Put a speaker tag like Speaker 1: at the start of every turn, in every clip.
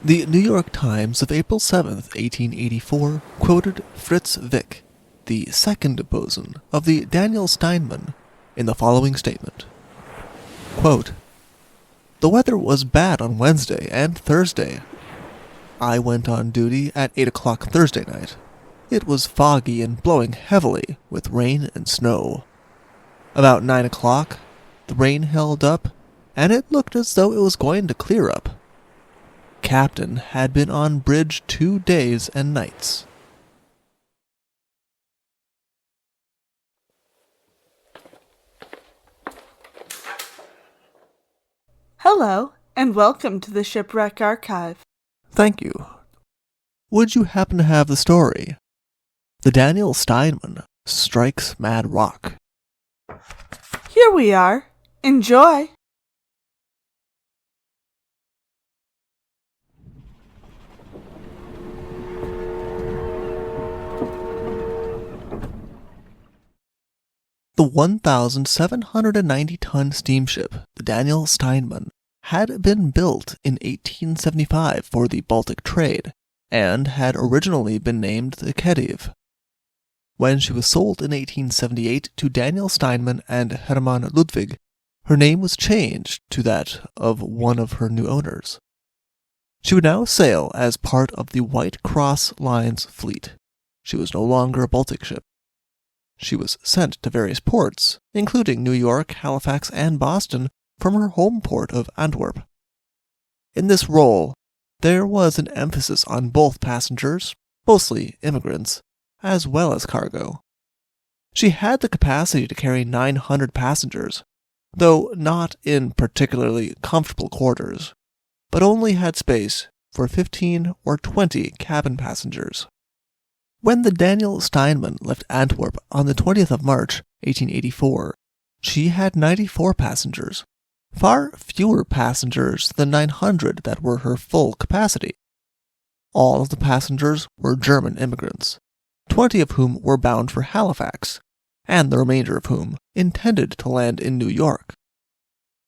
Speaker 1: The New York Times of April 7th, 1884, quoted Fritz Vick, the second bosun of the Daniel Steinmann, in the following statement. Quote, "The weather was bad on Wednesday and Thursday. I went on duty at 8 o'clock Thursday night. It was foggy and blowing heavily, with rain and snow. About 9 o'clock, the rain held up, and it looked as though it was going to clear up. Captain had been on bridge 2 days and nights."
Speaker 2: Hello, and welcome to the Shipwreck Archive.
Speaker 1: Thank you. Would you happen to have the story? The Daniel Steinmann Strikes Mad Rock.
Speaker 2: Here we are. Enjoy!
Speaker 1: The 1,790-ton steamship, the Daniel Steinmann, had been built in 1875 for the Baltic trade, and had originally been named the Khedive. When she was sold in 1878 to Daniel Steinmann and Hermann Ludwig, her name was changed to that of one of her new owners. She would now sail as part of the White Cross Line's fleet. She was no longer a Baltic ship. She was sent to various ports, including New York, Halifax, and Boston, from her home port of Antwerp. In this role, there was an emphasis on both passengers, mostly immigrants, as well as cargo. She had the capacity to carry 900 passengers, though not in particularly comfortable quarters, but only had space for 15 or 20 cabin passengers. When the Daniel Steinmann left Antwerp on the 20th of March, 1884, she had 94 passengers, far fewer passengers than 900 that were her full capacity. All of the passengers were German immigrants, 20 of whom were bound for Halifax, and the remainder of whom intended to land in New York.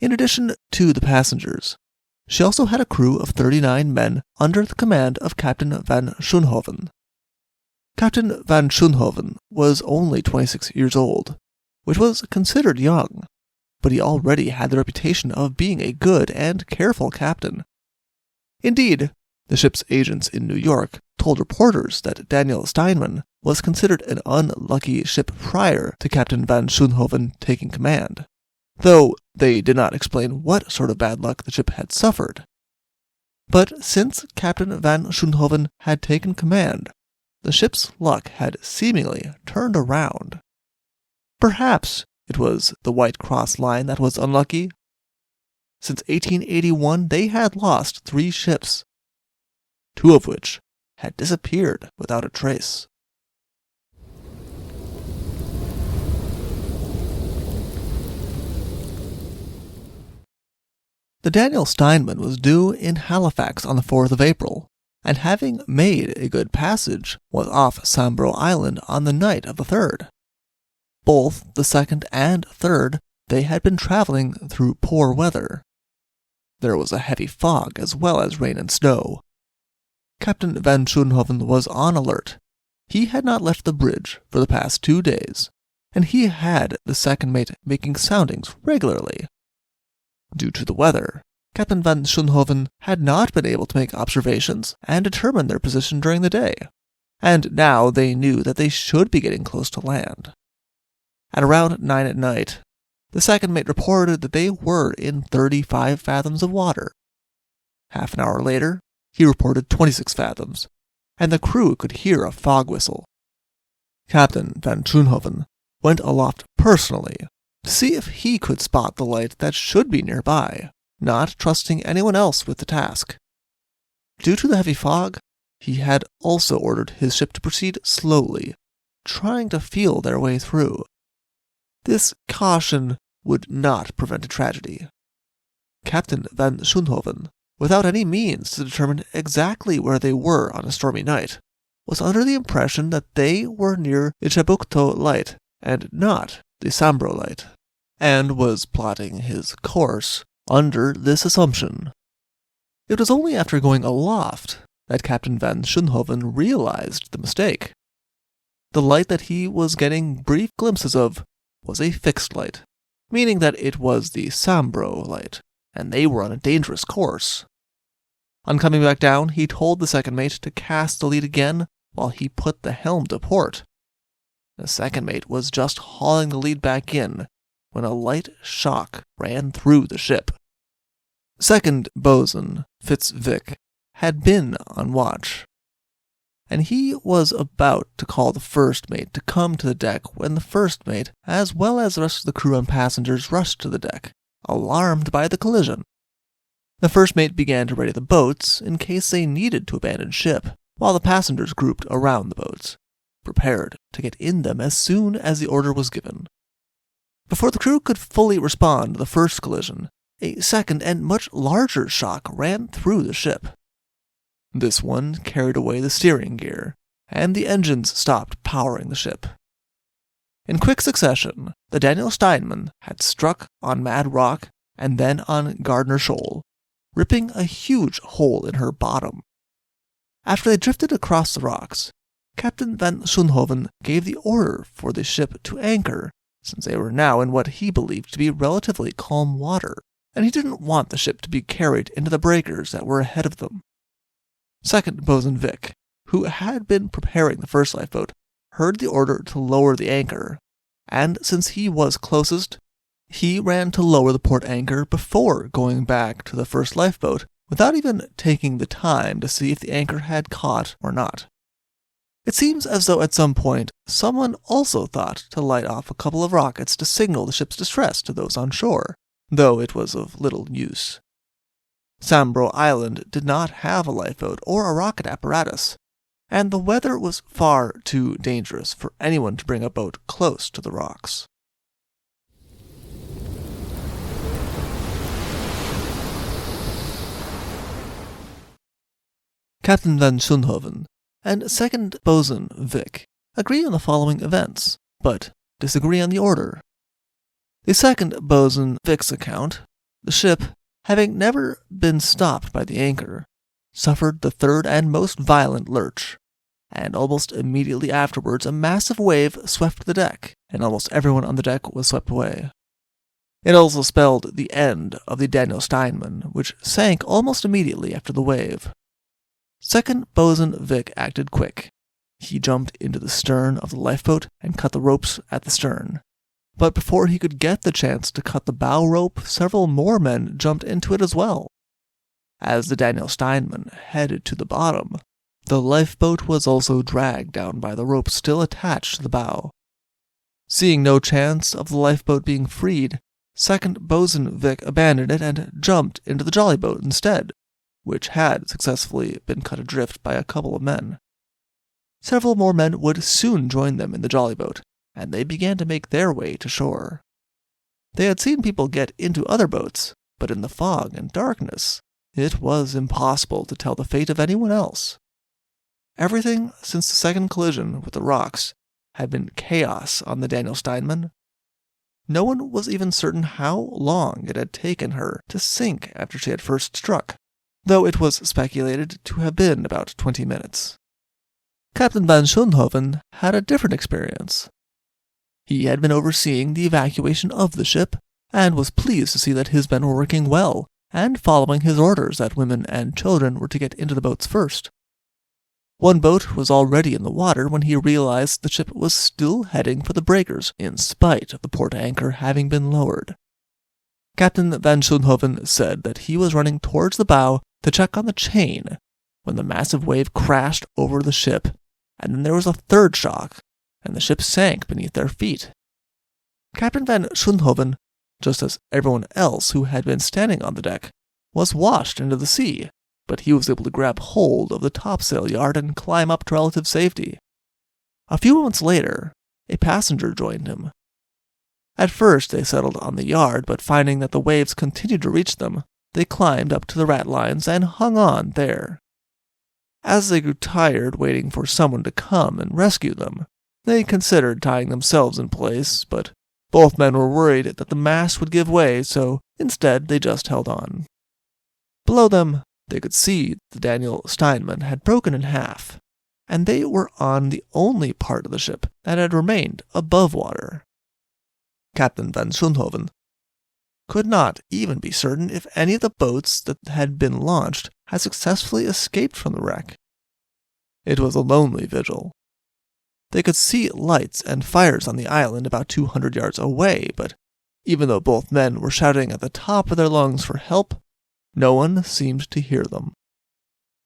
Speaker 1: In addition to the passengers, she also had a crew of 39 men under the command of Captain van Schoonhoven. Captain van Schoonhoven was only 26 years old, which was considered young, but he already had the reputation of being a good and careful captain. Indeed, the ship's agents in New York told reporters that Daniel Steinmann was considered an unlucky ship prior to Captain van Schoonhoven taking command, though they did not explain what sort of bad luck the ship had suffered. But since Captain van Schoonhoven had taken command, the ship's luck had seemingly turned around. Perhaps it was the White Cross Line that was unlucky. Since 1881, they had lost 3 ships, 2 of which had disappeared without a trace. The Daniel Steinmann was due in Halifax on the 4th of April, and having made a good passage, was off Sambro Island on the night of the 3rd. Both the 2nd and 3rd, they had been traveling through poor weather. There was a heavy fog as well as rain and snow. Captain van Schoonhoven was on alert. He had not left the bridge for the past 2 days, and he had the second mate making soundings regularly. Due to the weather, Captain van Schoonhoven had not been able to make observations and determine their position during the day, and now they knew that they should be getting close to land. At around 9 at night, the second mate reported that they were in 35 fathoms of water. Half an hour later, he reported 26 fathoms, and the crew could hear a fog whistle. Captain van Schoonhoven went aloft personally to see if he could spot the light that should be nearby, not trusting anyone else with the task. Due to the heavy fog, he had also ordered his ship to proceed slowly, trying to feel their way through. This caution would not prevent a tragedy. Captain van Schoonhoven, without any means to determine exactly where they were on a stormy night, was under the impression that they were near the Chebucto Light and not the Sambro Light, and was plotting his course under this assumption. It was only after going aloft that Captain van Schoonhoven realized the mistake. The light that he was getting brief glimpses of was a fixed light, meaning that it was the Sambro light, and they were on a dangerous course. On coming back down, he told the second mate to cast the lead again while he put the helm to port. The second mate was just hauling the lead back in when a light shock ran through the ship. Second boatswain, Fritz Vick, had been on watch, and he was about to call the first mate to come to the deck when the first mate, as well as the rest of the crew and passengers, rushed to the deck, alarmed by the collision. The first mate began to ready the boats in case they needed to abandon ship, while the passengers grouped around the boats, prepared to get in them as soon as the order was given. Before the crew could fully respond to the first collision, a second and much larger shock ran through the ship. This one carried away the steering gear, and the engines stopped powering the ship. In quick succession, the Daniel Steinmann had struck on Mad Rock and then on Gardner Shoal, ripping a huge hole in her bottom. After they drifted across the rocks, Captain van Schoonhoven gave the order for the ship to anchor, since they were now in what he believed to be relatively calm water, and he didn't want the ship to be carried into the breakers that were ahead of them. Second boatswain Vick, who had been preparing the first lifeboat, heard the order to lower the anchor, and since he was closest, he ran to lower the port anchor before going back to the first lifeboat, without even taking the time to see if the anchor had caught or not. It seems as though at some point someone also thought to light off a couple of rockets to signal the ship's distress to those on shore, though it was of little use. Sambro Island did not have a lifeboat or a rocket apparatus, and the weather was far too dangerous for anyone to bring a boat close to the rocks. Captain van Schoonhoven and second boatswain Vick agree on the following events, but disagree on the order. The second boatswain Vick's account, the ship, having never been stopped by the anchor, suffered the third and most violent lurch, and almost immediately afterwards a massive wave swept the deck, and almost everyone on the deck was swept away. It also spelled the end of the Daniel Steinmann, which sank almost immediately after the wave. Second boatswain Vick acted quick. He jumped into the stern of the lifeboat and cut the ropes at the stern. But before he could get the chance to cut the bow rope, several more men jumped into it as well. As the Daniel Steinmann headed to the bottom, the lifeboat was also dragged down by the rope still attached to the bow. Seeing no chance of the lifeboat being freed, second boatswain Vick abandoned it and jumped into the jollyboat instead, which had successfully been cut adrift by a couple of men. Several more men would soon join them in the jollyboat, and they began to make their way to shore. They had seen people get into other boats, but in the fog and darkness, it was impossible to tell the fate of anyone else. Everything since the second collision with the rocks had been chaos on the Daniel Steinmann. No one was even certain how long it had taken her to sink after she had first struck, though it was speculated to have been about 20 minutes. Captain van Schoonhoven had a different experience. He had been overseeing the evacuation of the ship, and was pleased to see that his men were working well, and following his orders that women and children were to get into the boats first. One boat was already in the water when he realized the ship was still heading for the breakers, in spite of the port anchor having been lowered. Captain van Schoonhoven said that he was running towards the bow to check on the chain, when the massive wave crashed over the ship, and then there was a third shock, and the ship sank beneath their feet. Captain van Schoonhoven, just as everyone else who had been standing on the deck, was washed into the sea, but he was able to grab hold of the topsail yard and climb up to relative safety. A few moments later, a passenger joined him. At first they settled on the yard, but finding that the waves continued to reach them, they climbed up to the ratlines and hung on there. As they grew tired waiting for someone to come and rescue them, they considered tying themselves in place, but both men were worried that the mast would give way, so instead they just held on. Below them, They could see the Daniel Steinmann had broken in half, and they were on the only part of the ship that had remained above water. Captain van Schoonhoven could not even be certain if any of the boats that had been launched had successfully escaped from the wreck. It was a lonely vigil. They could see lights and fires on the island about 200 yards away, but even though both men were shouting at the top of their lungs for help, no one seemed to hear them.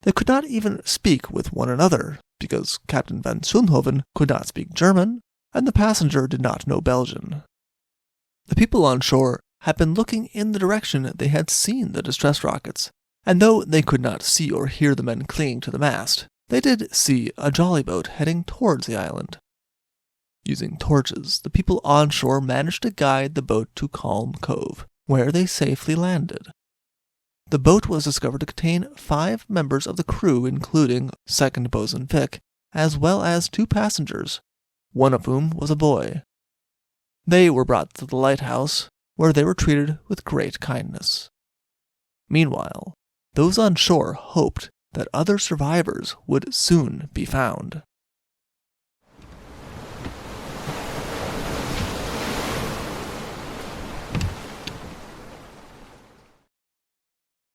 Speaker 1: They could not even speak with one another, because Captain van Schoonhoven could not speak German, and the passenger did not know Belgian. The people on shore had been looking in the direction they had seen the distress rockets, and though they could not see or hear the men clinging to the mast, they did see a jolly boat heading towards the island. Using torches, the people on shore managed to guide the boat to Calm Cove, where they safely landed. The boat was discovered to contain 5 members of the crew, including second boatswain Vick, as well as 2 passengers, one of whom was a boy. They were brought to the lighthouse, where they were treated with great kindness. Meanwhile, those on shore hoped that other survivors would soon be found.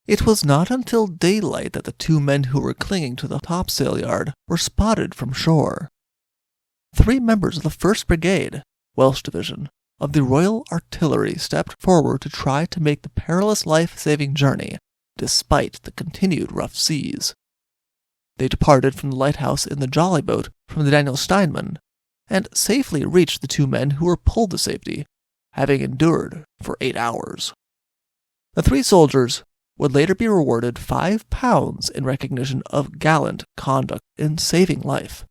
Speaker 1: It was not until daylight that the 2 men who were clinging to the topsail yard were spotted from shore. 3 members of the 1st Brigade, Welsh Division, of the Royal Artillery stepped forward to try to make the perilous life-saving journey, despite the continued rough seas. They departed from the lighthouse in the jolly boat from the Daniel Steinmann, and safely reached the 2 men who were pulled to safety, having endured for 8 hours. The 3 soldiers would later be rewarded £5 in recognition of gallant conduct in saving life.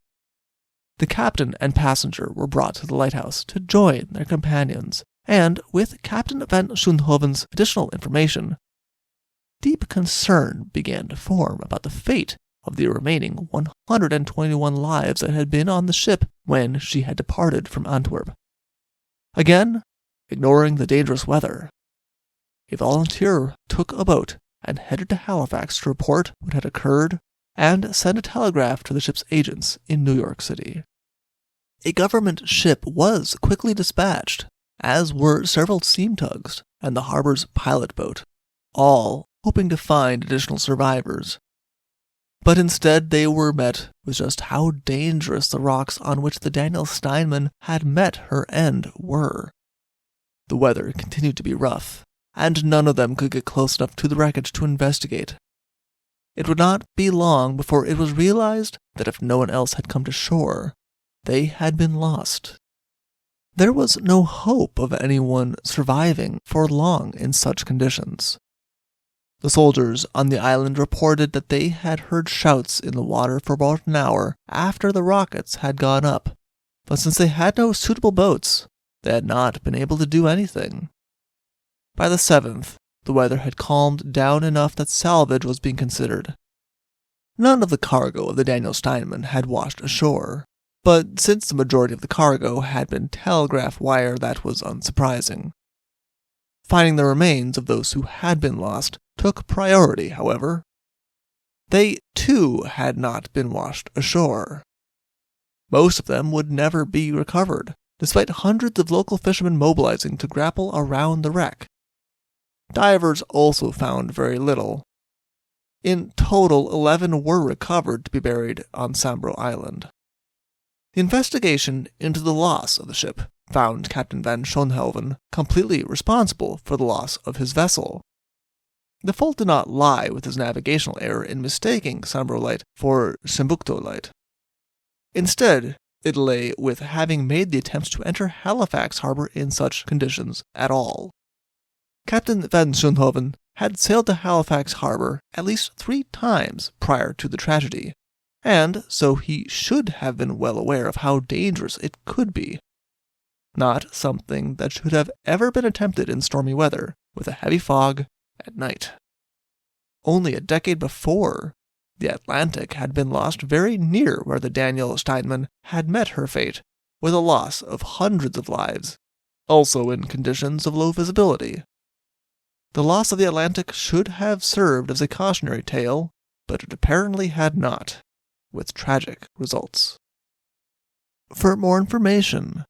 Speaker 1: The captain and passenger were brought to the lighthouse to join their companions, and with Captain van Schoonhoven's additional information, deep concern began to form about the fate of the remaining 121 lives that had been on the ship when she had departed from Antwerp. Again, ignoring the dangerous weather, a volunteer took a boat and headed to Halifax to report what had occurred and send a telegraph to the ship's agents in New York City. A government ship was quickly dispatched, as were several steam tugs and the harbor's pilot boat, all hoping to find additional survivors. But instead they were met with just how dangerous the rocks on which the Daniel Steinmann had met her end were. The weather continued to be rough, and none of them could get close enough to the wreckage to investigate. It would not be long before it was realized that if no one else had come to shore, they had been lost. There was no hope of anyone surviving for long in such conditions. The soldiers on the island reported that they had heard shouts in the water for about an hour after the rockets had gone up, but since they had no suitable boats, they had not been able to do anything. By the 7th, the weather had calmed down enough that salvage was being considered. None of the cargo of the Daniel Steinmann had washed ashore, but since the majority of the cargo had been telegraph wire, that was unsurprising. Finding the remains of those who had been lost took priority, however. They, too, had not been washed ashore. Most of them would never be recovered, despite hundreds of local fishermen mobilizing to grapple around the wreck. Divers also found very little. In total, 11 were recovered to be buried on Sambro Island. The investigation into the loss of the ship found Captain van Schoonhoven completely responsible for the loss of his vessel. The fault did not lie with his navigational error in mistaking Sambro Light for Timbuktu Light. Instead, it lay with having made the attempts to enter Halifax harbor in such conditions at all. Captain van Schoonhoven had sailed to Halifax harbor at least 3 times prior to the tragedy, and so he should have been well aware of how dangerous it could be. Not something that should have ever been attempted in stormy weather, with a heavy fog at night. Only a decade before, the Atlantic had been lost very near where the Daniel Steinmann had met her fate, with a loss of hundreds of lives, also in conditions of low visibility. The loss of the Atlantic should have served as a cautionary tale, but it apparently had not, with tragic results. For more information,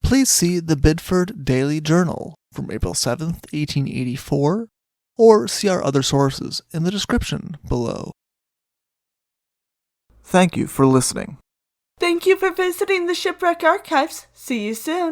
Speaker 1: please see the Bidford Daily Journal from April 7, 1884, or see our other sources in the description below. Thank you for listening.
Speaker 2: Thank you for visiting the Shipwreck Archives. See you soon.